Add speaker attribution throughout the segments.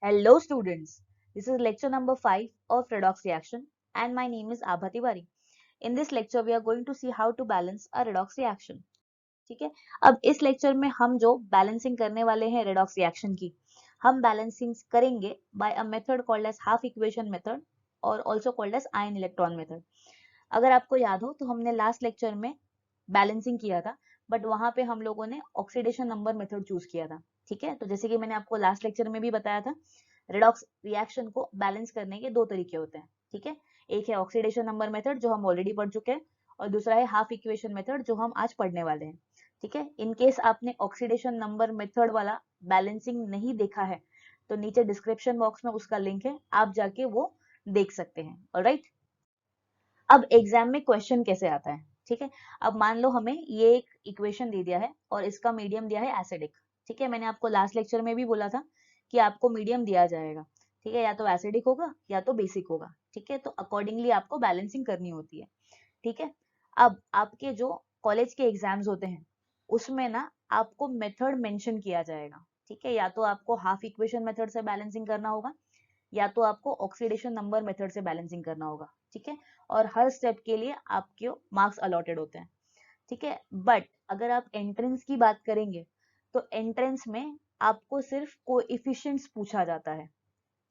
Speaker 1: Hello students, this is lecture number 5 of redox reaction and my name is Abha Tiwari. In this lecture we are going to see how to balance a redox reaction. ठीक है, अब इस lecture में हम जो balancing करने वाले हैं redox reaction की, हम बैलेंसिंग करेंगे by a method called as half equation method और also called as ion electron method. अगर आपको याद हो तो हमने लास्ट लेक्चर में बैलेंसिंग किया था, बट वहां पे हम लोगों ने ऑक्सीडेशन नंबर मेथड चूज किया था. ठीक है, तो जैसे कि मैंने आपको लास्ट लेक्चर में भी बताया था, रेडॉक्स रिएक्शन को बैलेंस करने के दो तरीके होते हैं. ठीक है, एक है ऑक्सीडेशन नंबर मेथड जो हम ऑलरेडी पढ़ चुके हैं, और दूसरा है हाफ इक्वेशन मेथड जो हम आज पढ़ने वाले हैं. ठीक है, इन केस आपने ऑक्सीडेशन नंबर मेथड वाला बैलेंसिंग नहीं देखा है तो नीचे डिस्क्रिप्शन बॉक्स में उसका लिंक है, आप जाके वो देख सकते हैं. ऑलराइट, अब एग्जाम में क्वेश्चन कैसे आता है. ठीक है, अब मान लो हमें ये एक इक्वेशन दे दिया है और इसका मीडियम दिया है एसिडिक. ठीक है, मैंने आपको लास्ट लेक्चर में भी बोला था कि आपको मीडियम दिया जाएगा. ठीक है, या तो एसिडिक होगा या तो बेसिक होगा. ठीक है, तो अकॉर्डिंगली आपको बैलेंसिंग करनी होती है. ठीक है, अब आपके जो कॉलेज के एग्जाम्स होते हैं उसमें ना आपको मेथड मेंशन किया जाएगा. ठीक है, या तो आपको हाफ इक्वेशन मेथड से बैलेंसिंग करना होगा या तो आपको ऑक्सीडेशन नंबर मेथड से बैलेंसिंग करना होगा. ठीक है, और हर स्टेप के लिए आपके मार्क्स अलॉटेड होते हैं. ठीक है, बट अगर आप एंट्रेंस की बात करेंगे तो एंट्रेंस में आपको सिर्फ कोएफिशिएंट्स पूछा जाता है.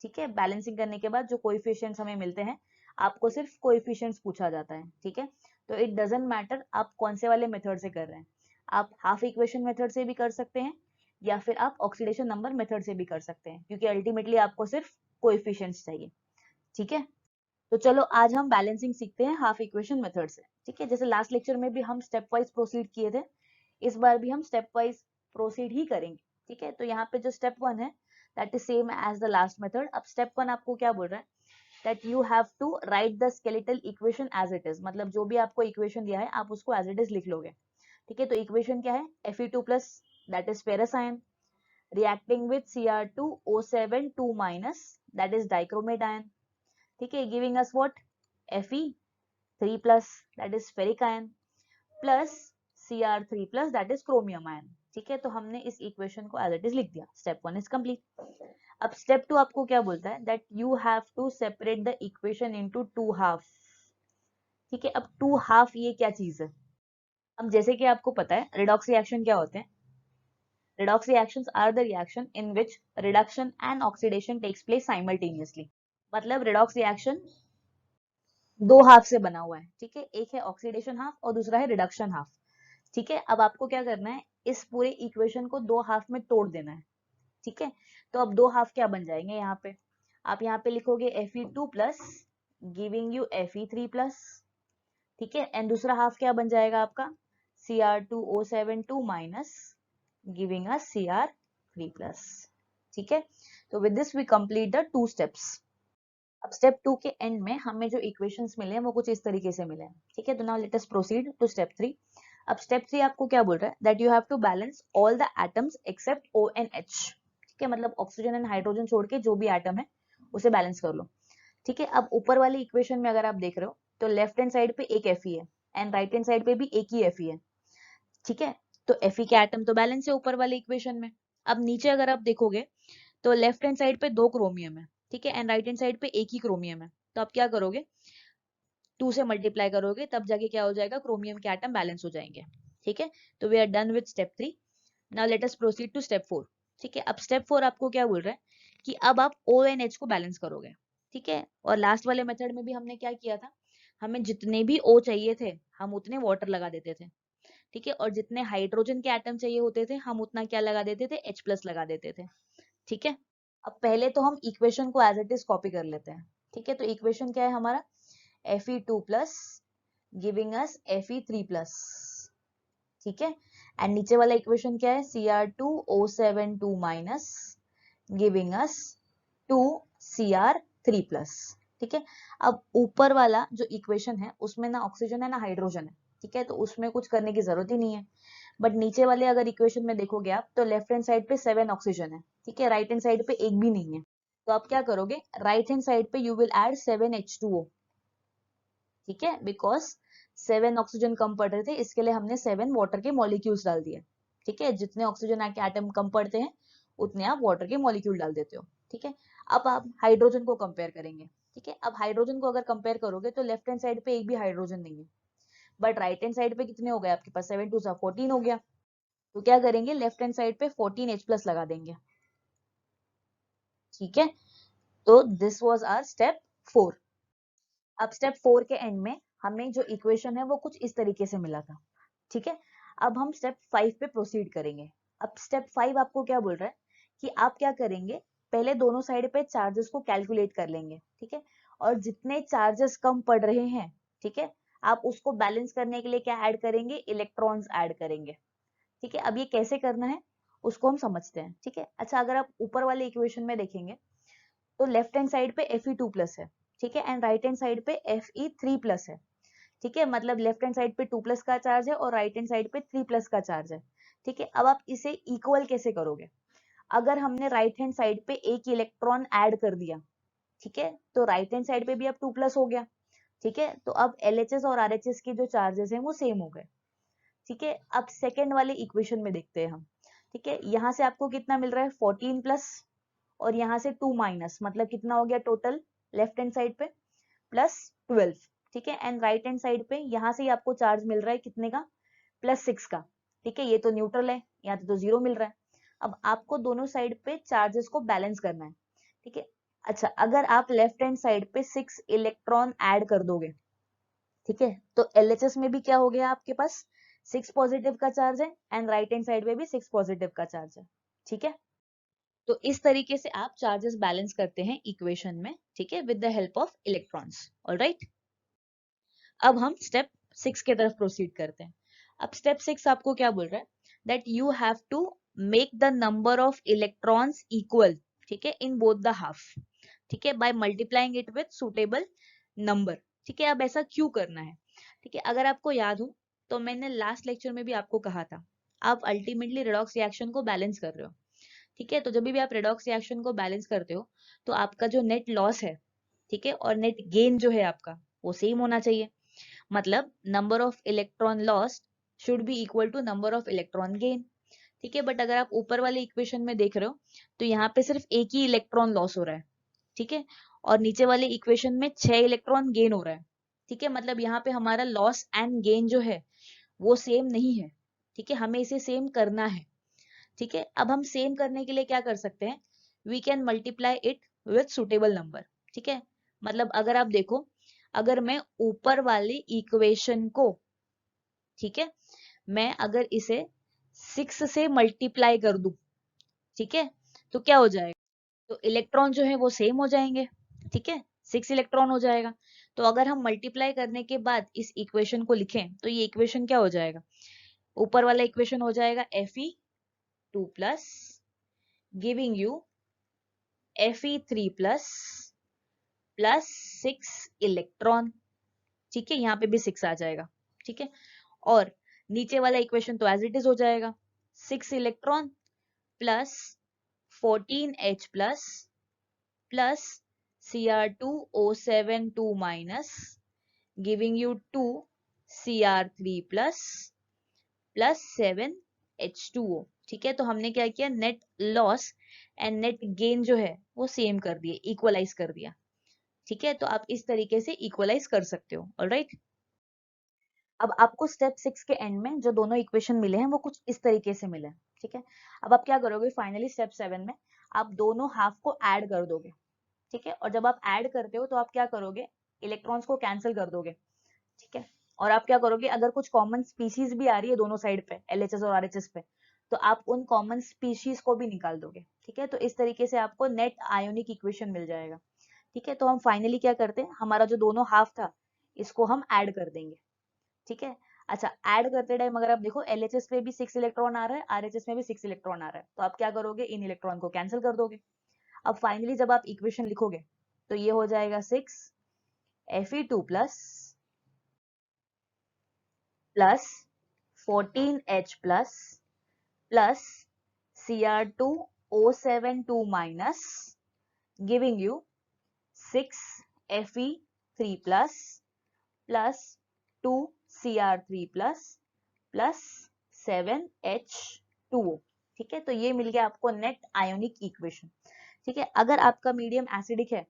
Speaker 1: ठीक है, बैलेंसिंग करने के बाद जो कोएफिशिएंट्स हमें मिलते हैं आपको सिर्फ कोएफिशिएंट्स पूछा जाता है. ठीक है, तो इट डजंट मैटर आप कौन से वाले मेथड से कर रहे हैं. आप हाफ इक्वेशन मेथड से भी कर सकते हैं या फिर आप ऑक्सीडेशन नंबर मेथड से भी कर सकते हैं, क्योंकि अल्टीमेटली आपको सिर्फ कोएफिशिएंट्स चाहिए. ठीक है, तो चलो आज हम बैलेंसिंग सीखते हैं हाफ इक्वेशन मेथड से. ठीक है, जैसे लास्ट लेक्चर में भी हम स्टेप वाइज प्रोसीड किए थे, इस बार भी हम स्टेप वाइज प्रोसीड ही करेंगे. ठीक है, तो यहाँ पे जो स्टेप 1 है that is same as the last method. अब स्टेप 1 आपको क्या बोल रहा है, that you have to write the skeletal equation as it is. मतलब जो भी आपको इक्वेशन दिया है आप उसको एज इट इज लिख लोगे. ठीक है, तो इक्वेशन क्या है, Fe2+ that is ferrous ion reacting with Cr2O7 2 minus that is dichromate ion. ठीक है, giving us what, Fe3+ that is ferric ion plus Cr3+ that is chromium ion. ठीक है, तो हमने इस इक्वेशन को एज इट इज लिख दिया. Step 1 is complete. अब स्टेप 2 आपको क्या बोलता है, that you have to separate the equation into two half. ठीक है, अब टू हाफ ये क्या चीज है. अब जैसे कि आपको पता है रिडॉक्स रिएक्शन क्या होते हैं. Redox reactions are the reaction in which reduction and oxidation takes place simultaneously. मतलब redox reaction दो हाफ से बना हुआ है. ठीक है, एक है ऑक्सीडेशन हाफ और दूसरा है रिडक्शन हाफ. ठीक है, अब आपको क्या करना है, इस पूरे इक्वेशन को दो हाफ में तोड़ देना है. ठीक है, तो अब दो हाफ क्या बन जाएंगे, यहाँ पे आप यहाँ पे लिखोगे Fe2+ गिविंग यू Fe3+. ठीक है, एंड दूसरा हाफ क्या बन जाएगा आपका, Cr2O7 2 minus giving us Cr3+. ठीक है, तो with this we complete the two steps. अब स्टेप 2 के एंड में हमें जो इक्वेशंस मिले हैं वो कुछ इस तरीके से मिले हैं. ठीक है, तो now let us proceed to step 3. अब स्टेप 3 आपको क्या बोल रहा है, that you have to balance all the atoms except ONH. ठीक है, मतलब ऑक्सीजन एंड हाइड्रोजन छोड़ के जो भी एटम है उसे बैलेंस कर लो. ठीक है, अब ऊपर वाली इक्वेशन में अगर आप देख रहे हो तो लेफ्ट हैंड साइड पे एक Fe है एंड राइट हैंड साइड पे भी एक ही Fe है. ठीक है, तो Fe के एटम तो बैलेंस है ऊपर वाले इक्वेशन में. अब नीचे अगर आप देखोगे तो लेफ्ट हैंड साइड पे दो क्रोमियम है. ठीक है, एंड राइट हैंड साइड पे एक ही क्रोमियम है. तो आप क्या करोगे, 2 से मल्टीप्लाई करोगे तब जाके क्या हो जाएगा, क्रोमियम के एटम बैलेंस हो जाएंगे. ठीक है, तो we are done with step 3. Now let us proceed to step 4. ठीक है, अब स्टेप 4 आपको क्या बोल रहा है कि अब आप ONH को बैलेंस करोगे. ठीक है, और लास्ट वाले मेथड में भी हमने क्या किया था, हमें जितने भी O चाहिए थे हम उतने वाटर लगा देते थे. ठीक है, और जितने हाइड्रोजन के एटम चाहिए होते थे हम उतना क्या लगा देते थे, H+ लगा देते थे. ठीक है, अब पहले तो हम इक्वेशन को एज इट इज कॉपी कर लेते हैं. ठीक है, तो इक्वेशन क्या है हमारा, Fe2+ गिविंग अस Fe3+. ठीक है, एंड नीचे वाला इक्वेशन क्या है, Cr2O7 2 minus giving us 2 Cr3+. ठीक है, अब ऊपर वाला जो इक्वेशन है उसमें ना ऑक्सीजन है ना हाइड्रोजन है. ठीक है, तो उसमें कुछ करने की जरूरत ही नहीं है. बट नीचे वाले अगर इक्वेशन में देखोगे आप तो लेफ्ट हैंड साइड पे 7 ऑक्सीजन है. ठीक है, राइट हैंड साइड पे एक भी नहीं है. तो आप क्या करोगे, राइट हैंड साइड पे यू विल ऐड 7H2O. ठीक है, बिकॉज 7 ऑक्सीजन कम पड़ रहे थे इसके लिए हमने 7 वाटर के मॉलिक्यूल्स डाल दिए. ठीक है, जितने ऑक्सीजन के एटम कम पड़ते हैं उतने आप वाटर के मॉलिक्यूल डाल देते हो. ठीक है। अब आप हाइड्रोजन को कंपेयर करेंगे, ठीक है। अब हाइड्रोजन को अगर कंपेयर करोगे तो लेफ्ट हैंड साइड पे एक भी हाइड्रोजन नहीं है, बट राइट हैंड साइड पे कितने हो गए आपके पास, 7 2 14 हो गया। तो क्या करेंगे, लेफ्ट हैंड साइड पे 14H+ लगा देंगे, ठीक है। तो दिस वाज आवर स्टेप 4। अब स्टेप 4 के एंड में हमें जो इक्वेशन है वो कुछ इस तरीके से मिला था, ठीक है। अब हम स्टेप 5 पे प्रोसीड करेंगे। अब स्टेप 5 आपको क्या बोल रहा है कि आप क्या करेंगे, पहले दोनों साइड पे चार्जेस को कैलकुलेट कर लेंगे, ठीक है। और जितने चार्जेस कम पड़ रहे हैं, ठीक है, आप उसको बैलेंस करने के लिए क्या ऐड करेंगे, इलेक्ट्रॉन्स ऐड करेंगे, ठीक है। अब ये कैसे करना है उसको हम समझते हैं, ठीक है। अच्छा, अगर आप ऊपर वाले इक्वेशन में देखेंगे तो लेफ्ट हैंड साइड पे Fe2+ है, ठीक है, एंड राइट हैंड साइड पे Fe3+ है, ठीक है। मतलब लेफ्ट हैंड साइड पे 2+ का चार्ज है और राइट हैंड साइड पे 3+ का चार्ज है, ठीक है। अब आप इसे इक्वल कैसे करोगे, अगर हमने राइट हैंड साइड पे एक इलेक्ट्रॉन ऐड कर दिया, ठीक है, तो राइट हैंड साइड पे भी अब 2+ हो गया, ठीक है। तो अब LHS और RHS के जो चार्जेस हैं वो सेम हो गए, ठीक है। अब सेकेंड वाले इक्वेशन में देखते हैं हम, ठीक है। यहाँ से आपको कितना मिल रहा है, 14+ और यहाँ से 2- मतलब कितना हो गया टोटल लेफ्ट हैंड साइड पे +12, ठीक है। एंड राइट हैंड साइड पे यहाँ से ही आपको चार्ज मिल रहा है कितने का, +6 का, ठीक है। ये तो न्यूट्रल है, यहाँ तो 0 मिल रहा है। अब आपको दोनों साइड पे चार्जेस को बैलेंस करना है, ठीक है। अच्छा, अगर आप लेफ्ट हैंड साइड पे 6 इलेक्ट्रॉन ऐड कर दोगे, ठीक है, तो LHS में भी क्या हो गया आपके पास, 6 पॉजिटिव का चार्ज है एंड राइट हैंड साइड में भी 6 पॉजिटिव का चार्ज है, ठीक है। तो इस तरीके से आप चार्जेस बैलेंस करते हैं इक्वेशन में, ठीक है, with the help of electrons. Alright, अब हम स्टेप 6 के तरफ प्रोसीड करते हैं। अब स्टेप 6 आपको क्या बोल रहा है, that you have to make the number of electrons equal, ठीक है, इन बोथ द हाफ, ठीक है, by multiplying it with suitable number, ठीक है। अब ऐसा क्यों करना है, ठीक है। अगर आपको याद हो तो मैंने लास्ट लेक्चर में भी आपको कहा था, आप अल्टीमेटली रेडॉक्स रिएक्शन को बैलेंस कर रहे हो, ठीक है। तो जब भी आप रेडॉक्स रिएक्शन को बैलेंस करते हो तो आपका जो नेट लॉस है, ठीक है, और नेट गेन जो है आपका वो सेम होना चाहिए। मतलब number of electron lost should be equal to number of electron gain, ठीक है। बट अगर आप ऊपर वाले इक्वेशन में देख रहे हो तो यहाँ पे सिर्फ एक ही इलेक्ट्रॉन लॉस हो रहा है, ठीक है, और नीचे वाले इक्वेशन में 6 इलेक्ट्रॉन गेन हो रहा है, ठीक है। मतलब यहाँ पे हमारा लॉस एंड गेन जो है वो सेम नहीं है, ठीक है, हमें इसे सेम करना है, ठीक है। अब हम सेम करने के लिए क्या कर सकते हैं, we can multiply it with suitable number, ठीक है। मतलब अगर आप देखो, अगर मैं ऊपर वाली इक्वेशन को, ठीक है, मैं अगर इसे 6 से मल्टीप्लाई कर दूं, ठीक है, तो क्या हो जाएगा, तो इलेक्ट्रॉन जो है वो सेम हो जाएंगे, ठीक है, 6 इलेक्ट्रॉन हो जाएगा। तो अगर हम मल्टीप्लाई करने के बाद इस इक्वेशन को लिखें तो ये इक्वेशन क्या हो जाएगा, ऊपर वाला इक्वेशन हो जाएगा Fe2+ giving you Fe3+ plus 6 electron, ठीक है, यहाँ पे भी 6 आ जाएगा, ठीक है। और नीचे वाला इक्वेशन तो एज इट इज हो जाएगा, 6 electron plus 14H+ plus Cr2O7 2- giving you 2 Cr3+ plus 7H2O, ठीक है। तो हमने क्या किया, net loss and net gain जो है वो सेम कर दिए, इक्वलाइज कर दिया, ठीक है। तो आप इस तरीके से इक्वलाइज कर सकते हो। ऑलराइट, अब आपको स्टेप 6 के एंड में जो दोनों इक्वेशन मिले हैं वो कुछ इस तरीके से मिले, ठीक है। अब आप क्या करोगे, फाइनली स्टेप 7 में आप दोनों हाफ को ऐड कर दोगे, ठीक है। और जब आप ऐड करते हो तो आप क्या करोगे, इलेक्ट्रॉन्स को कैंसिल कर दोगे, ठीक है। और आप क्या करोगे, अगर कुछ कॉमन स्पीशीज भी आ रही है दोनों साइड पे, LHS और RHS पे, तो आप उन कॉमन स्पीशीज को भी निकाल दोगे, ठीक है। तो इस तरीके से आपको नेट आयोनिक इक्वेशन मिल जाएगा, ठीक है। तो हम फाइनली क्या करते हैं, हमारा जो दोनों हाफ था इसको हम ऐड कर देंगे, ठीक है। अच्छा, ऐड करते टाइम अगर आप देखो LHS पे भी 6 इलेक्ट्रॉन आ रहा है, RHS में भी 6 इलेक्ट्रॉन आ रहा है, तो आप क्या करोगे, इन इलेक्ट्रॉन को कैंसिल कर दोगे। अब फाइनली जब आप इक्वेशन लिखोगे तो ये हो जाएगा 6 Fe2+ plus 14H+ plus Cr2O7 2- giving you 6 Fe3+ plus 2 Cr3+ plus 7H2O, ठीक है। तो ये मिल गया आपको नेट आयोनिक इक्वेशन, ठीक है। अगर आपका मीडियम एसिडिक है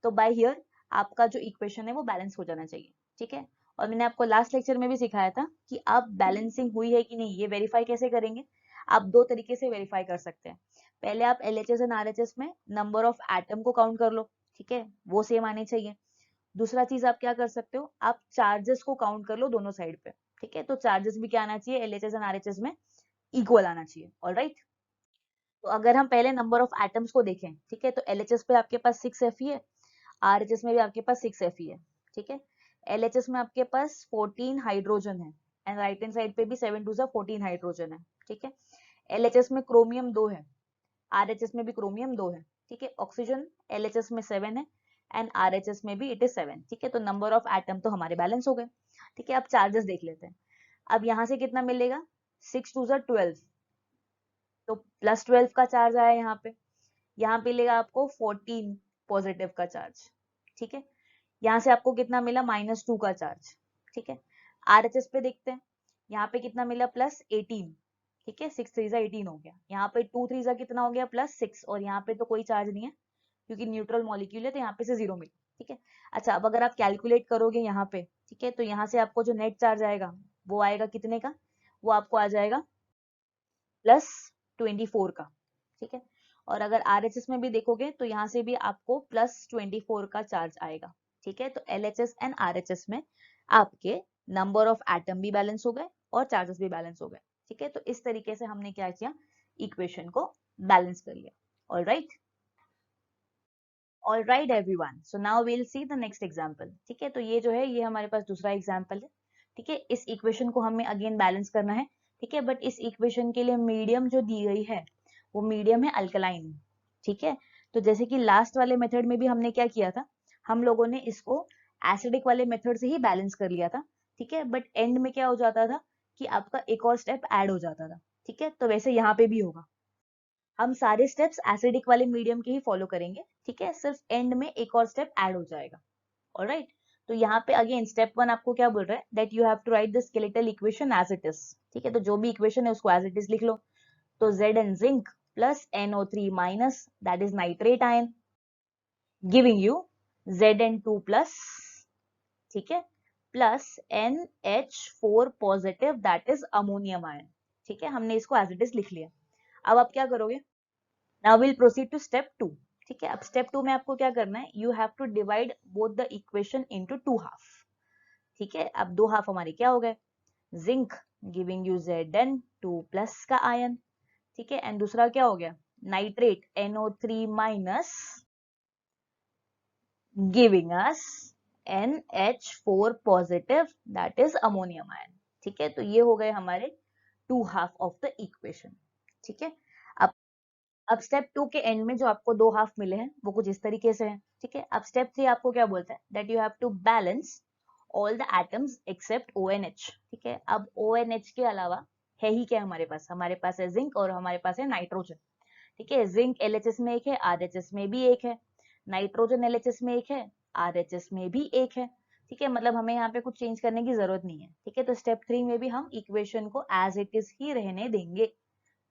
Speaker 1: तो बाय हियर आपका जो इक्वेशन है वो बैलेंस हो जाना चाहिए, ठीक है। और मैंने आपको लास्ट लेक्चर में भी सिखाया था कि आप बैलेंसिंग हुई है कि नहीं ये वेरीफाई कैसे करेंगे। आप दो तरीके से वेरीफाई कर सकते हैं। पहले आप LHS एंड RHS में नंबर ऑफ एटम को काउंट कर लो, ठीक है, वो सेम आने चाहिए। दूसरा चीज आप क्या कर सकते हो, आप चार्जेस को काउंट कर लो दोनों साइड पे, ठीक है। तो चार्जेस भी क्या आना चाहिए LHS एंड RHS में इक्वल आना चाहिए, ऑलराइट। तो अगर हम पहले नंबर ऑफ एटम्स को देखें, ठीक है, तो LHS पे आपके पास 6 Fe है, RHS में भी आपके पास 6 Fe है, ठीक है। LHS में आपके पास 14 हाइड्रोजन है एंड राइट हैंड साइड पे भी 7 2 14 हाइड्रोजन है, ठीक है। LHS में क्रोमियम 2 है, RHS में भी क्रोमियम 2 है, ठीक है। ऑक्सीजन LHS में 7 है एंड RHS में भी इट इज 7, ठीक है। तो नंबर ऑफ एटम तो हमारे बैलेंस हो गए, ठीक है। अब चार्जेस देख लेते हैं। अब यहाँ से कितना मिलेगा, 6 2 12, तो +12 का चार्ज आया यहाँ पे। यहाँ पे मिलेगा आपको 14 पॉजिटिव का चार्ज, ठीक है। यहाँ से आपको कितना मिला, -2 का चार्ज, ठीक है। RHS पे देखते हैं, यहाँ पे कितना मिला, +18, ठीक है। 6 3 18 हो गया, यहाँ पे 2 3 कितना हो गया, +6, और यहाँ पे तो कोई चार्ज नहीं है क्योंकि न्यूट्रल मॉलिक्यूल है, तो यहाँ पे से 0 मिला, ठीक है। अच्छा, अब अगर आप कैलकुलेट करोगे यहाँ पे, ठीक है, तो यहाँ से आपको जो नेट चार्ज आएगा वो आएगा कितने का, वो आपको आ जाएगा +24 का, ठीक है। और अगर RHS में भी देखोगे तो यहाँ से भी आपको +24 का चार्ज आएगा, ठीक है। तो LHS एंड RHS में आपके नंबर ऑफ एटम भी बैलेंस हो गए और चार्जेस भी बैलेंस हो गए, ठीक है। तो इस तरीके से हमने क्या किया, इक्वेशन को बैलेंस कर लिया, alright. Alright everyone, so now we will see the next example, ठीक है। तो ये जो है ये हमारे पास दूसरा एग्जांपल है, ठीक है। इस इक्वेशन को हमें अगेन बैलेंस करना है, ठीक है। बट इस इक्वेशन के लिए मीडियम जो दी गई है वो मीडियम है अल्कलाइन, ठीक है। तो जैसे कि लास्ट वाले मेथड में भी हमने क्या किया था, हम लोगों ने इसको एसिडिक वाले मेथड से ही बैलेंस कर लिया था, ठीक है। बट एंड में क्या हो जाता था कि आपका एक और स्टेप ऐड हो जाता था, ठीक है। तो वैसे यहाँ पे भी होगा, हम सारे स्टेप्स एसिडिक वाले मीडियम के ही फॉलो करेंगे, ठीक है। सिर्फ एंड में एक और स्टेप ऐड हो जाएगा, ऑलराइट। तो यहाँ पे अगेन स्टेप 1 आपको क्या बोल रहा है, that you have to write the skeletal equation as it is, ठीक है। तो जो भी इक्वेशन है उसको एज इट इज लिख लो। तो Zn zinc plus NO3 minus that is nitrate ion giving you Zn2 plus, ठीक है, plus NH4 positive that is ammonium ion, ठीक है। हमने इसको एज इट इज लिख लिया। अब आप क्या करोगे, now will proceed to step 2, ठीक है। अब स्टेप 2 में आपको क्या करना है, you have to divide both the equation into 2 half, ठीक है। अब 2 हाफ हमारे क्या हो गए, zinc giving you Zn2 plus का आयन, ठीक है। एंड दूसरा क्या हो गया, nitrate NO3 minus giving us NH4 positive that is ammonium ion, ठीक है। तो ये हो गए हमारे 2 हाफ ऑफ द इक्वेशन, ठीक है। अब स्टेप 2 के एंड में जो आपको 2 हाफ मिले हैं वो कुछ इस तरीके से हैं, ठीक है। अब स्टेप 3 आपको क्या बोलता है, that you have to balance all the atoms except ONH, ठीक है। अब ONH के अलावा है ही क्या हमारे पास है जिंक और हमारे पास है नाइट्रोजन, ठीक है। जिंक LHS में एक है, RHS में भी एक है, नाइट्रोजन LHS में एक है, RHS में भी एक है, ठीक है। मतलब हमें यहाँ पे कुछ चेंज करने की जरूरत नहीं है, ठीक है। तो स्टेप 3 में भी हम इक्वेशन को एज इट इज ही रहने देंगे,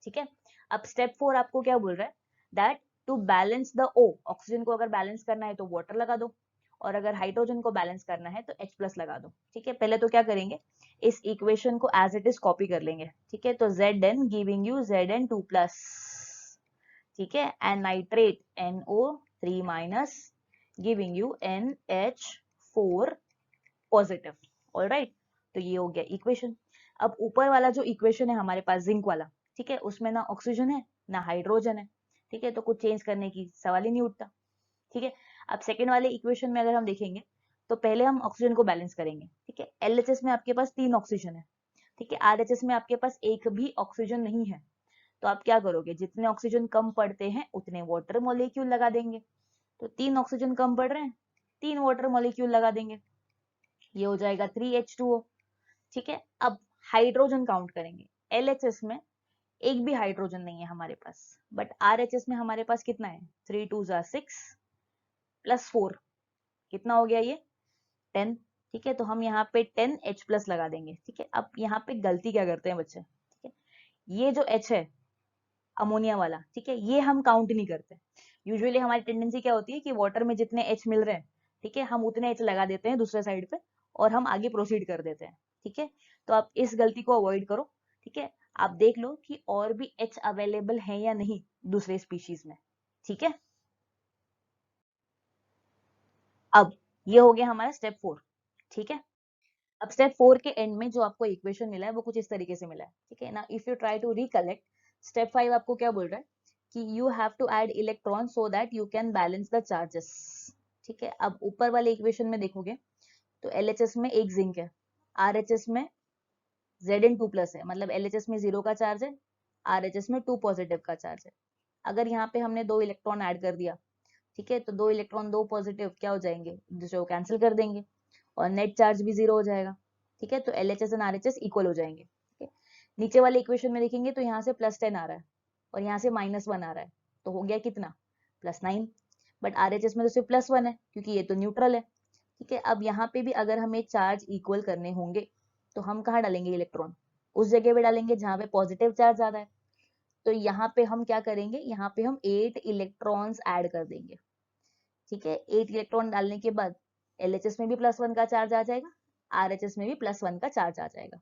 Speaker 1: ठीक है। अब स्टेप 4 आपको क्या बोल रहा है, that to balance the O, oxygen को अगर बैलेंस करना है तो वाटर लगा दो, और अगर हाइड्रोजन को बैलेंस करना है तो H+ लगा दो, ठीक है। पहले तो क्या करेंगे, इस इक्वेशन को एज इट इज कॉपी कर लेंगे, ठीक है। तो Zn giving you Zn2 plus, ठीक है, and nitrate NO3 minus giving you NH4 positive, alright. तो ये हो गया इक्वेशन। अब ऊपर वाला जो इक्वेशन है हमारे पास जिंक वाला, ठीक है, उसमें ना ऑक्सीजन है ना हाइड्रोजन है, ठीक है। तो कुछ चेंज करने की सवाल ही नहीं उठता, ठीक है। अब सेकेंड वाले इक्वेशन में अगर हम देखेंगे तो पहले हम ऑक्सीजन को बैलेंस करेंगे, ठीक है। LHS में आपके पास 3 ऑक्सीजन है, ठीक है। RHS में आपके पास एक भी ऑक्सीजन नहीं है, तो आप क्या करोगे, जितने ऑक्सीजन कम पड़ते हैं उतने वाटर मॉलिक्यूल लगा देंगे। तो 3 ऑक्सीजन कम पड़ रहे हैं, 3 वाटर मॉलिक्यूल लगा देंगे, ये हो जाएगा 3H2O, ठीक है। अब हाइड्रोजन काउंट करेंगे, LHS में एक भी हाइड्रोजन नहीं है हमारे पास, बट RHS में हमारे पास कितना है, 3 2 6 प्लस 4 कितना हो गया, ये 10, ठीक है। तो हम यहाँ पे 10H+ लगा देंगे, ठीक है। अब यहाँ पे गलती क्या करते हैं बच्चे, ठीक है, ये जो H है अमोनिया वाला, ठीक है, ये हम काउंट नहीं करते, यूजुअली हमारी टेंडेंसी क्या होती है कि वाटर में जितने H मिल रहे हैं, ठीक है, हम उतने H लगा देते हैं दूसरे साइड पे और हम आगे प्रोसीड कर देते हैं, ठीक है। तो आप इस गलती को अवॉइड करो, ठीक है। आप देख लो कि और भी H अवेलेबल है या नहीं दूसरे स्पीशीज में, ठीक है। अब ये हो गया हमारा स्टेप 4, ठीक है। अब स्टेप 4 के एंड में जो आपको इक्वेशन मिला है वो कुछ इस तरीके से मिला है, ठीक है ना। If you try to recollect, step 5 आपको क्या बोल रहा है कि you have to add electron so that you can balance the charges, ठीक है। अब ऊपर वाले इक्वेशन में देखोगे तो LHS में एक जिंक है, RHS में Zn2+ है, मतलब LHS में 0 का चार्ज है, RHS में 2 पॉजिटिव का चार्ज है। अगर यहाँ पे हमने 2 इलेक्ट्रॉन ऐड कर दिया, ठीक है, तो 2 इलेक्ट्रॉन 2 पॉजिटिव क्या हो जाएंगे, दूसरे को कैंसिल कर देंगे और नेट चार्ज भी 0 हो जाएगा, ठीक है। तो LHS एंड RHS इक्वल हो जाएंगे, ठीक है। नीचे वाले इक्वेशन में देखेंगे तो यहाँ से +10 आ रहा है और यहाँ से -1 आ रहा है, तो हो गया कितना, +9। बट RHS में तो सिर्फ +1 है क्योंकि ये तो न्यूट्रल है, ठीक है। अब यहाँ पे भी अगर हमें चार्ज इक्वल करने होंगे तो हम कहाँ डालेंगे इलेक्ट्रॉन, उस जगह पे डालेंगे जहाँ पे पॉजिटिव चार्ज ज्यादा है। तो यहाँ पे हम क्या करेंगे, यहाँ पे हम 8 इलेक्ट्रॉन्स ऐड कर देंगे, ठीक है। 8 इलेक्ट्रॉन डालने के बाद LHS में भी +1 का चार्ज आ जाएगा, RHS में भी +1 का चार्ज आ जाएगा,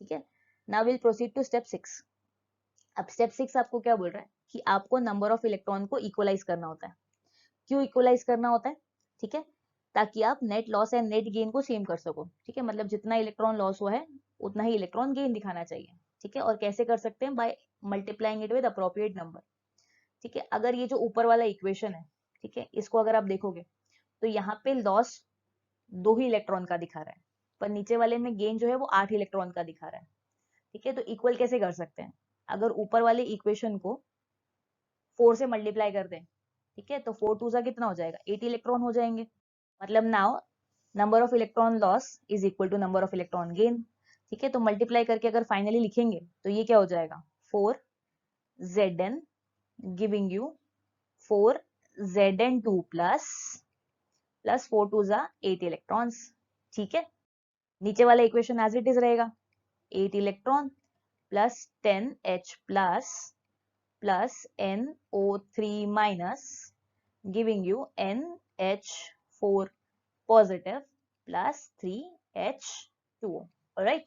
Speaker 1: ठीक है। Now will proceed to step 6। अब स्टेप 6 आपको क्या बोल रहा है कि आपको नंबर ऑफ इलेक्ट्रॉन को इक्वलाइज करना होता है। क्यों इक्वलाइज करना होता है, ठीक है, ताकि आप net loss and net gain को सेम कर सको, ठीक है। मतलब जितना इलेक्ट्रॉन लॉस हुआ है उतना ही इलेक्ट्रॉन गेन दिखाना चाहिए, ठीक है। और कैसे कर सकते हैं, bye multiplying it with appropriate number, ठीक है। अगर ये जो ऊपर वाला इक्वेशन है, ठीक है, इसको अगर आप देखोगे तो यहाँ पे लॉस 2 ही इलेक्ट्रॉन का दिखा रहा है, पर नीचे वाले में गेन जो है वो 8 इलेक्ट्रॉन का दिखा रहा है, ठीक है। तो इक्वल कैसे कर सकते हैं, अगर ऊपर वाले इक्वेशन को 4 से मल्टीप्लाई कर दें, ठीक है, तो 4 2 सा कितना हो जाएगा, 8 इलेक्ट्रॉन हो जाएंगे। मतलब now number of electron loss is equal to number of electron gain, ठीक है। तो मल्टीप्लाई करके अगर फाइनली लिखेंगे तो ये क्या हो जाएगा, 4Zn giving you 4Zn2 plus 4 2 सा 8 इलेक्ट्रॉन्स, ठीक है। नीचे वाला इक्वेशन एज इट इज रहेगा, 8 electron plus 10H plus NO3 minus giving you NH4 positive plus 3H2, alright.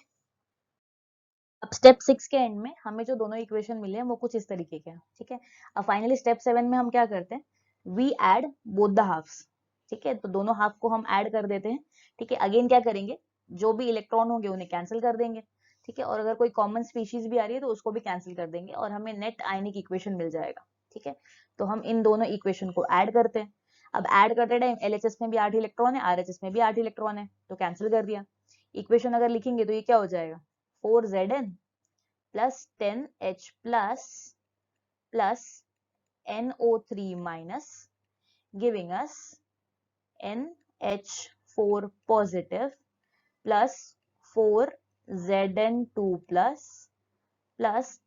Speaker 1: अब स्टेप 6 के एंड में हमें जो दोनों इक्वेशन मिले हैं वो कुछ इस तरीके के हैं, ठीक है। अब फाइनली स्टेप 7 में हम क्या करते हैं, we add both the halves, ठीक है। तो दोनों हाफ को हम ऐड कर देते हैं, ठीक है। अगेन क्या करेंगे, जो भी इलेक्ट्रॉन होंगे उन्हें कैंसिल कर देंगे, ठीक है। और अगर कोई कॉमन स्पीशीज भी आ रही है तो उसको भी कैंसिल कर देंगे और हमें नेट आयनिक इक्वेशन मिल जाएगा, ठीक है। तो हम इन दोनों इक्वेशन को ऐड करते हैं। अब ऐड करते टाइम LHS में भी 8 इलेक्ट्रॉन है, RHS में भी 8 इलेक्ट्रॉन है, तो कैंसिल कर दिया। इक्वेशन अगर लिखेंगे तो ये क्या हो जाएगा, 4Zn plus 10H plus NO3 minus giving us NH4 positive plus 4Zn2 plus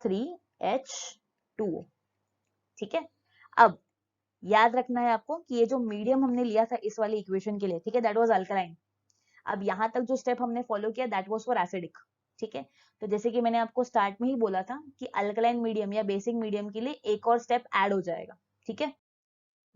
Speaker 1: 3H2, ठीक है। अब याद रखना है आपको कि ये जो मीडियम हमने लिया था इस वाली इक्वेशन के लिए, ठीक है, दैट वाज अल्कलाइन। अब यहाँ तक जो स्टेप हमने फॉलो किया दैट वाज फॉर एसिडिक, ठीक है। तो जैसे कि मैंने आपको स्टार्ट में ही बोला था कि अल्कलाइन मीडियम या बेसिक मीडियम के लिए एक और स्टेप ऐड हो जाएगा, ठीक है।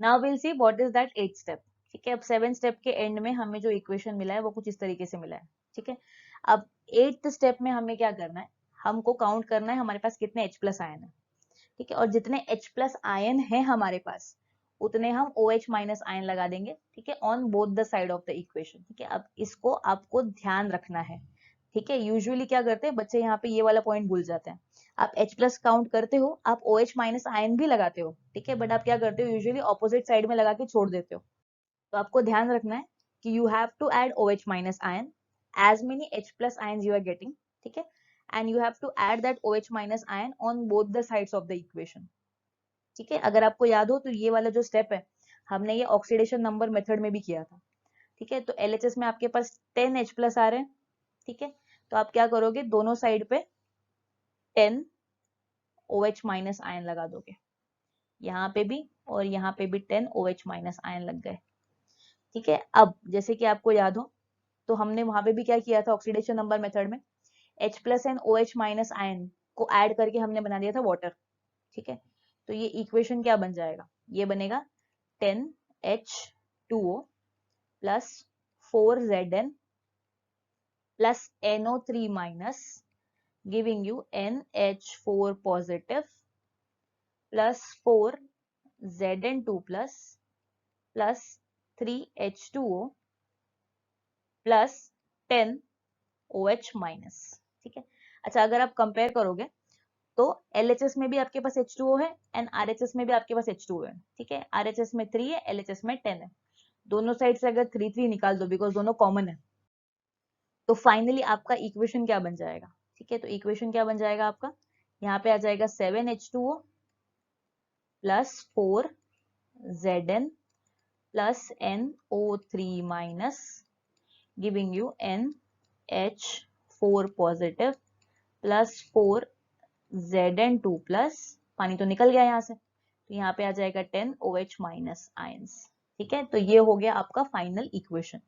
Speaker 1: Now will see what is that 8th step, ठीक है। अब 7 स्टेप के एंड में हमें जो इक्वेशन मिला है वो कुछ इस तरीके से मिला है, ठीक है। अब 8th स्टेप में हमें क्या करना है, हमको काउंट करना है हमारे पास कितने H+ आयन है, ठीक है। और जितने H+ आयन है हमारे पास उतने हम OH- आयन लगा देंगे, ठीक है, on both the side of the equation, ठीक है। अब इसको आपको ध्यान रखना है, ठीक है। यूजुअली क्या करते हैं बच्चे, यहाँ पे ये वाला पॉइंट भूल जाते हैं। आप H+ काउंट करते हो, आप OH- आयन भी लगाते हो, ठीक है, बट आप क्या करते हो यूजुअली ऑपोजिट साइड में लगा के छोड़ देते हो। तो आपको ध्यान रखना है कि you have to add OH- ion as many H+ ions you are getting, ठीक है, and you have to add that OH- ion on both the sides of the equation, ठीक है। अगर आपको याद हो तो ये वाला जो स्टेप है हमने ये ऑक्सीडेशन नंबर मेथड में भी किया था, ठीक है। तो LHS में आपके पास 10H+ आ रहे हैं, ठीक है। तो आप क्या करोगे, दोनों साइड पे 10 OH- आयन लगा दोगे, यहाँ पे भी और यहाँ पे भी 10 OH- आयन लग गए, ठीक है। अब जैसे कि आपको याद हो तो हमने वहां पे भी क्या किया था ऑक्सीडेशन नंबर मेथड में, H+ एंड OH- आयन को ऐड करके हमने बना दिया था वाटर, ठीक है। तो ये इक्वेशन क्या बन जाएगा, ये बनेगा 10H2O plus 4Zn plus NO3 minus giving you NH4 positive plus 4Zn2 plus 3H2O plus 10OH minus. ठीक है, अच्छा अगर आप कंपेयर करोगे तो LHS में भी आपके पास H2O है एंड RHS में भी आपके पास H2O है। ठीक है, RHS में 3 है, LHS में 10 है। दोनों साइड से अगर 3 निकाल दो बिकॉज दोनों कॉमन है, तो फाइनली आपका इक्वेशन क्या बन जाएगा। ठीक है, तो इक्वेशन क्या बन जाएगा आपका, यहाँ पे आ जाएगा 7H2O plus 4Zn plus NO3 minus giving you NH4 positive plus 4Zn2 plus, पानी तो निकल गया यहाँ से, तो यहाँ पे आ जाएगा 10OH माइनस आयंस। ठीक है, तो ये हो गया आपका final equation.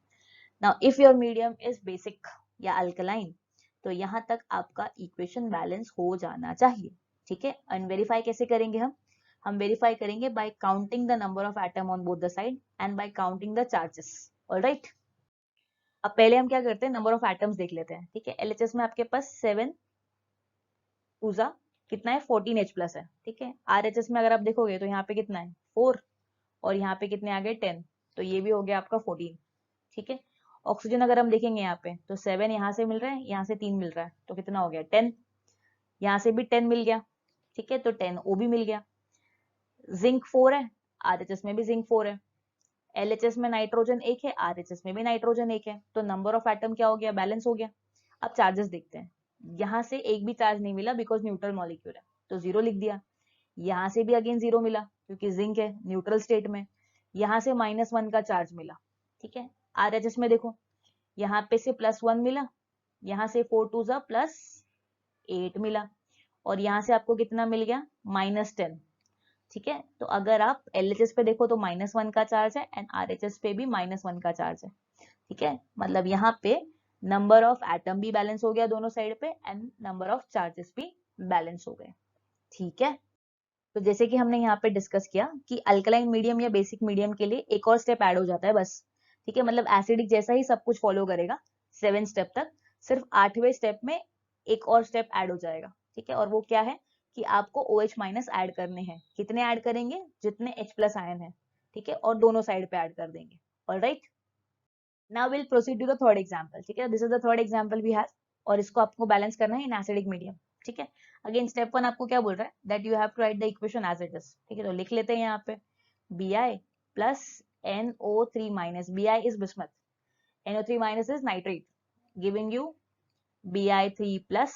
Speaker 1: Now if your medium is basic या अल्कलाइन, तो यहाँ तक आपका इक्वेशन बैलेंस हो जाना चाहिए। ठीक है, एंड वेरीफाई कैसे करेंगे हम वेरीफाई करेंगे bye counting the number of atom on both the side and bye counting the charges. Alright, अब पहले हम क्या करते हैं, नंबर ऑफ एटम्स देख लेते हैं। ठीक है, LHS में आपके पास 7 पूजा कितना है, 14H प्लस है। ठीक है, RHS में अगर आप देखोगे तो यहाँ पे कितना है 4 और यहाँ पे कितने आ गए 10, तो ये भी हो गया आपका 14। ठीक है, ऑक्सीजन अगर हम देखेंगे यहाँ पे तो 7 यहाँ से मिल रहा है, यहाँ से 3 मिल रहा है, तो कितना हो गया 10, यहाँ से भी 10 मिल गया। ठीक है, तो 10O भी मिल गया। जिंक 4 है, RHS में भी जिंक 4 है, LHS में नाइट्रोजन 1 है, RHS में भी नाइट्रोजन 1 है, तो नंबर ऑफ एटम क्या हो गया, बैलेंस हो गया। अब चार्जेस देखते हैं, यहाँ से एक भी चार्ज नहीं मिला बिकॉज न्यूट्रल मॉलिक्यूल है, तो 0 लिख दिया। यहाँ से भी अगेन 0 मिला क्योंकि जिंक है न्यूट्रल स्टेट में। यहाँ से -1 का चार्ज मिला। ठीक है, RHS में देखो, यहाँ पे से +1 मिला, यहाँ से 4 2 जा +8 मिला, और यहाँ से आपको कितना मिल गया -10। ठीक है, तो अगर आप LHS पे देखो तो -1 का चार्ज है एंड RHS पे भी -1 का चार्ज है। ठीक है, मतलब यहाँ पे नंबर ऑफ एटम भी बैलेंस हो गया दोनों साइड पे एंड नंबर ऑफ चार्जेस भी बैलेंस हो गए। ठीक है, तो जैसे कि हमने यहाँ पे डिस्कस किया कि अल्कलाइन मीडियम या बेसिक मीडियम के लिए एक और स्टेप ऐड हो जाता है बस। ठीक है, मतलब एसिडिक जैसा ही सब कुछ फॉलो करेगा 7 स्टेप तक, सिर्फ 8वें स्टेप में एक और स्टेप ऐड हो जाएगा। ठीक है, और वो क्या है कि आपको OH माइनस ऐड करने हैं। कितने ऐड करेंगे, जितने H प्लस आयन है। ठीक है, और दोनों साइड पे ऐड कर देंगे। Alright, now will proceed to the third example. ठीक है, this is the third example we have, और इसको आपको बैलेंस करना है इन एसिडिक मीडियम। ठीक है, अगेन स्टेप 1 आपको क्या बोल रहा है, that you have to write the equation as it is. ठीक है, तो लिख लेते हैं यहाँ पे Bi plus NO3 minus, Bi is bismuth, NO3 minus is nitrate, giving you Bi3 plus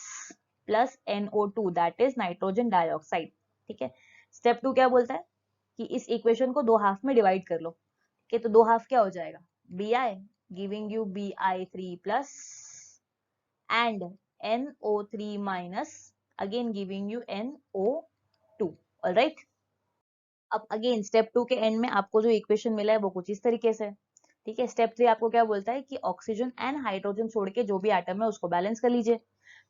Speaker 1: plus NO2 that is nitrogen dioxide. ठीक है, स्टेप 2 क्या बोलता है कि इस इक्वेशन को 2 हाफ में डिवाइड कर लो। ठीक है, तो 2 हाफ क्या हो जाएगा, Bi giving you Bi3 plus and NO3 minus again giving you NO2. Alright, अब अगेन स्टेप 2 के एंड में आपको जो इक्वेशन मिला है वो कुछ इस तरीके से। ठीक है, स्टेप 3 आपको क्या बोलता है कि ऑक्सीजन एंड हाइड्रोजन छोड़ के जो भी एटम है उसको बैलेंस कर लीजिए।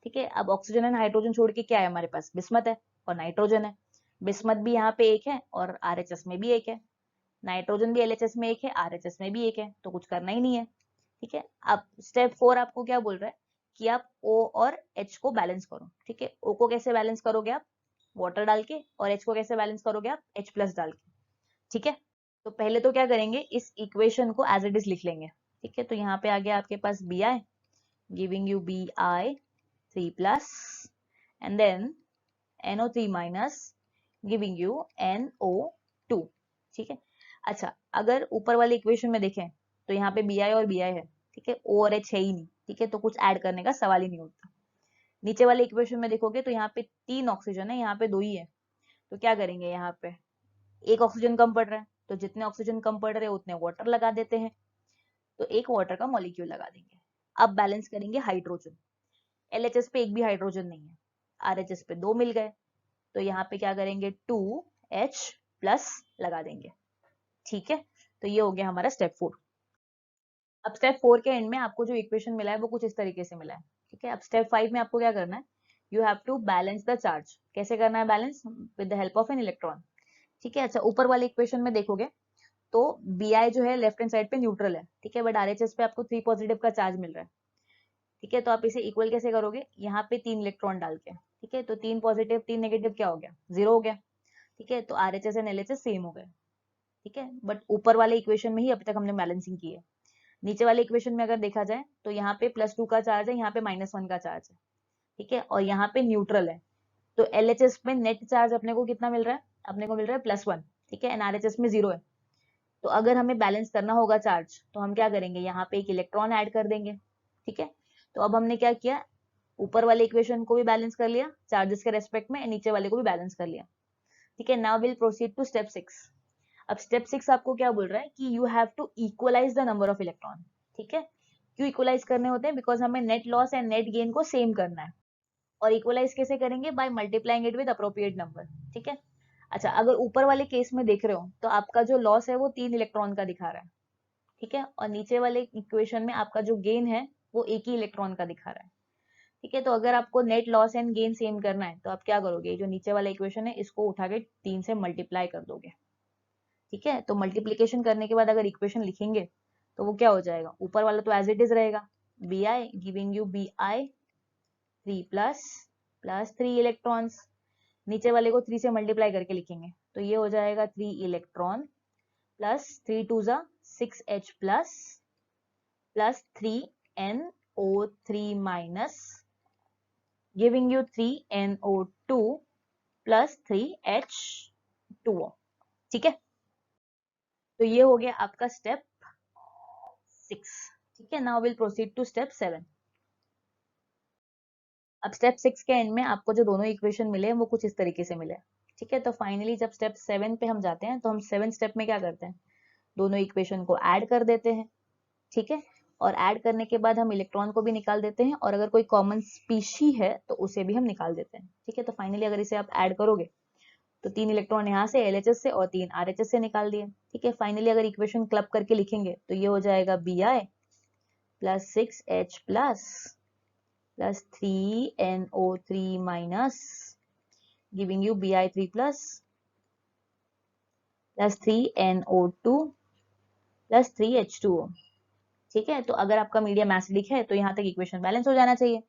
Speaker 1: ठीक है, अब ऑक्सीजन एंड हाइड्रोजन छोड़ के क्या है हमारे पास, बिस्मथ है और नाइट्रोजन है। बिस्मथ भी यहाँ पे एक है और RHS में भी एक है, नाइट्रोजन भी LHS में एक है, RHS में भी एक है, तो कुछ करना ही नहीं है। ठीक है, अब स्टेप 4 आपको क्या बोल रहा है कि आप O और H को बैलेंस करो। ठीक है, O को कैसे बैलेंस करोगे आप, वाटर डाल के, और H को कैसे बैलेंस करोगे आप, H प्लस डाल के। ठीक है, तो पहले तो क्या करेंगे, इस इक्वेशन को एज इट इज लिख लेंगे। ठीक है, तो यहाँ पे आ गया आपके पास Bi giving you Bi3 plus and then NO3 minus giving you NO2। ठीक है, अच्छा अगर ऊपर वाले इक्वेशन में देखें तो यहाँ पे Bi और Bi है। ठीक है, O और H है ही नहीं। ठीक है, तो कुछ ऐड करने का सवाल ही नहीं उठता। नीचे वाले इक्वेशन में देखोगे तो यहाँ पे 3 ऑक्सीजन है, यहाँ पे 2 ही है, तो क्या करेंगे, यहाँ पे एक ऑक्सीजन कम पड़ रहा है, तो जितने ऑक्सीजन कम पड़ रहे हैं उतने वाटर लगा देते हैं, तो एक वाटर का मॉलिक्यूल लगा देंगे। अब बैलेंस करेंगे हाइड्रोजन, LHS पे एक भी हाइड्रोजन नहीं है, RHS पे 2 मिल गए, तो यहाँ पे क्या करेंगे 2H प्लस लगा देंगे। ठीक है, तो ये हो गया हमारा स्टेप 4। अब स्टेप 4 के एंड में आपको जो इक्वेशन मिला है वो कुछ इस तरीके से मिला है। ठीक है, अब स्टेप 5 में आपको क्या करना है, you have to balance the charge. कैसे करना है balance, with the help of an electron. ठीक है। अच्छा, ऊपर वाले इक्वेशन में देखोगे तो Bi जो है लेफ्ट हैंड साइड पे न्यूट्रल है, ठीक है, बट RHS पे आपको 3 पॉजिटिव का चार्ज मिल रहा है, ठीक है। तो आप इसे इक्वल कैसे करोगे, यहाँ पे 3 इलेक्ट्रॉन डाल के, ठीक है। तो 3 पॉजिटिव 3 नेगेटिव क्या हो गया, 0 हो गया, ठीक है। तो RHS एंड LHS सेम हो गए, ठीक है। बट ऊपर वाले इक्वेशन में ही अभी तक हमने बैलेंसिंग की है। नीचे वाले इक्वेशन में अगर देखा जाए तो यहाँ पे +2 का चार्ज है, यहाँ पे -1 का चार्ज है, ठीक है, और यहाँ पे न्यूट्रल है। तो LHS में नेट चार्ज अपने को कितना मिल रहा है, अपने को मिल रहा है +1, ठीक है, एंड RHS में 0 है। तो अगर हमें बैलेंस करना होगा चार्ज तो हम क्या करेंगे, यहाँ पे एक इलेक्ट्रॉन ऐड कर देंगे, ठीक है। तो अब हमने क्या किया, ऊपर वाले इक्वेशन को भी बैलेंस कर लिया चार्जेस के रेस्पेक्ट में, नीचे वाले को भी बैलेंस कर लिया, ठीक है। Now will proceed to step 6। अब स्टेप 6 आपको क्या बोल रहा है कि you have to equalize the number of electron, ठीक है। क्यों इक्वलाइज करने होते हैं, बिकॉज हमें net loss and net gain को सेम करना है। और इक्वलाइज कैसे करेंगे, by multiplying it with appropriate number, ठीक है। अच्छा, अगर ऊपर वाले केस में देख रहे हो तो आपका जो लॉस है वो 3 इलेक्ट्रॉन का दिखा रहा है, ठीक है, और नीचे वाले इक्वेशन में आपका जो गेन है वो एक ही इलेक्ट्रॉन का दिखा रहा है, ठीक है। तो अगर आपको net loss and gain same करना है तो आप क्या करोगे, जो नीचे वाला इक्वेशन है इसको उठा के 3 से मल्टीप्लाई कर दोगे, ठीक है। तो मल्टीप्लीकेशन करने के बाद अगर इक्वेशन लिखेंगे तो वो क्या हो जाएगा, ऊपर वाला तो एज इट इज रहेगा, Bi giving you Bi 3 plus 3 electrons, नीचे वाले को 3 से मल्टीप्लाई करके लिखेंगे तो ये हो जाएगा 3 इलेक्ट्रॉन प्लस 3 2 जा 6H plus 3NO3 minus giving you 3NO2 plus 3H2O, ठीक है। तो ये हो गया आपका स्टेप 6, ठीक है। Now will proceed to step 7। अब स्टेप 6 के एंड में आपको जो दोनों इक्वेशन मिले हैं वो कुछ इस तरीके से मिले, ठीक है। तो फाइनली जब स्टेप 7 पे हम जाते हैं तो हम 7 स्टेप में क्या करते हैं, दोनों इक्वेशन को ऐड कर देते हैं, ठीक है। और ऐड करने के बाद हम इलेक्ट्रॉन को भी निकाल देते हैं और अगर कोई कॉमन स्पीशी है तो उसे भी हम निकाल देते हैं, ठीक है। तो फाइनली अगर इसे आप ऐड करोगे तो 3 इलेक्ट्रॉन यहाँ से LHS से और 3 RHS से निकाल दिए, ठीक है। फाइनली अगर इक्वेशन क्लब करके लिखेंगे तो ये हो जाएगा Bi plus 6H plus 3NO3 minus giving you Bi3 plus 3NO2 plus 3H2O, ठीक है। तो अगर आपका मीडियम एसिडिक है तो यहाँ तक इक्वेशन बैलेंस हो जाना चाहिए,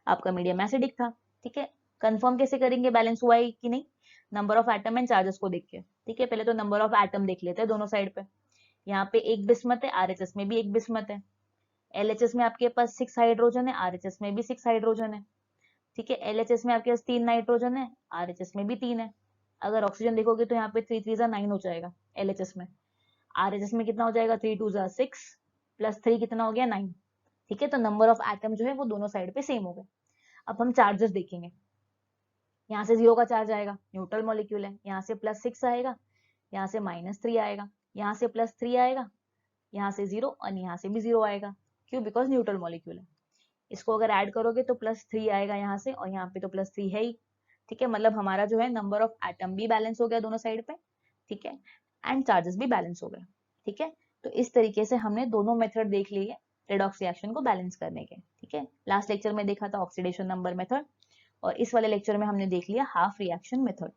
Speaker 1: आपका मीडियम एसिडिक था, ठीक है। कंफर्म कैसे करेंगे बैलेंस हुआ है कि नहीं, number of atom and charges को देख के, ठीक है। पहले तो नंबर ऑफ एटम देख लेते हैं दोनों साइड पे, यहाँ पे एक बिस्मत है, RHS में भी एक बिस्मत है, LHS में आपके पास 6 हाइड्रोजन है, RHS में भी 6 हाइड्रोजन है, ठीक है। LHS में आपके पास 3 नाइट्रोजन है, RHS में भी 3 है। अगर ऑक्सीजन देखोगे तो यहाँ पे 3 3 9 हो जाएगा LHS में, RHS में कितना हो जाएगा 3 2 6 प्लस 3 कितना हो गया 9, ठीक है। तो नंबर ऑफ एटम जो है वो दोनों साइड पे सेम हो गए। अब हम चार्जेस देखेंगे, यहाँ से 0 का चार्ज आएगा, न्यूट्रल मॉलिक्यूल है, यहाँ से +6 आएगा, यहाँ से -3 आएगा, यहाँ से +3 आएगा, यहाँ से 0 और यहाँ से भी 0 आएगा, क्यों, बिकॉज न्यूट्रल मॉलिक्यूल है। इसको अगर ऐड करोगे तो +3 आएगा यहाँ से और यहाँ पे तो +3 है ही, ठीक है। मतलब हमारा जो है नंबर ऑफ एटम भी बैलेंस हो गया दोनों साइड पे, ठीक है, एंड चार्जेस भी बैलेंस हो गए, ठीक है। तो इस तरीके से हमने दोनों मेथड देख लिए रेडॉक्स रिएक्शन को बैलेंस करने के, ठीक है। लास्ट लेक्चर में देखा था ऑक्सीडेशन नंबर मेथड और इस वाले लेक्चर में हमने देख लिया हाफ रिएक्शन मेथड,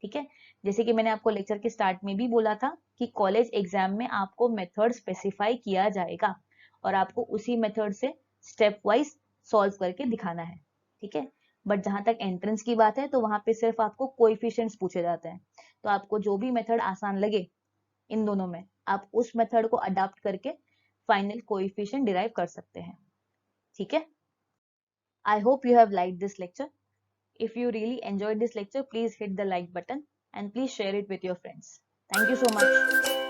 Speaker 1: ठीक है। जैसे कि मैंने आपको लेक्चर के स्टार्ट में भी बोला था कि कॉलेज एग्जाम में आपको मेथड स्पेसिफाई किया जाएगा और आपको उसी मेथड से स्टेप वाइज सॉल्व करके दिखाना है, ठीक है। बट जहां तक एंट्रेंस की बात है तो वहां पे सिर्फ आपको कोएफिशिएंट्स पूछे जाते हैं, तो आपको जो भी मेथड आसान लगे इन दोनों में आप उस मेथड को अडॉप्ट करके फाइनल कोएफिशिएंट डिराइव कर सकते हैं, ठीक है। I hope you have liked this lecture. If you really enjoyed this lecture, please hit the like button and please share it with your friends. Thank you so much.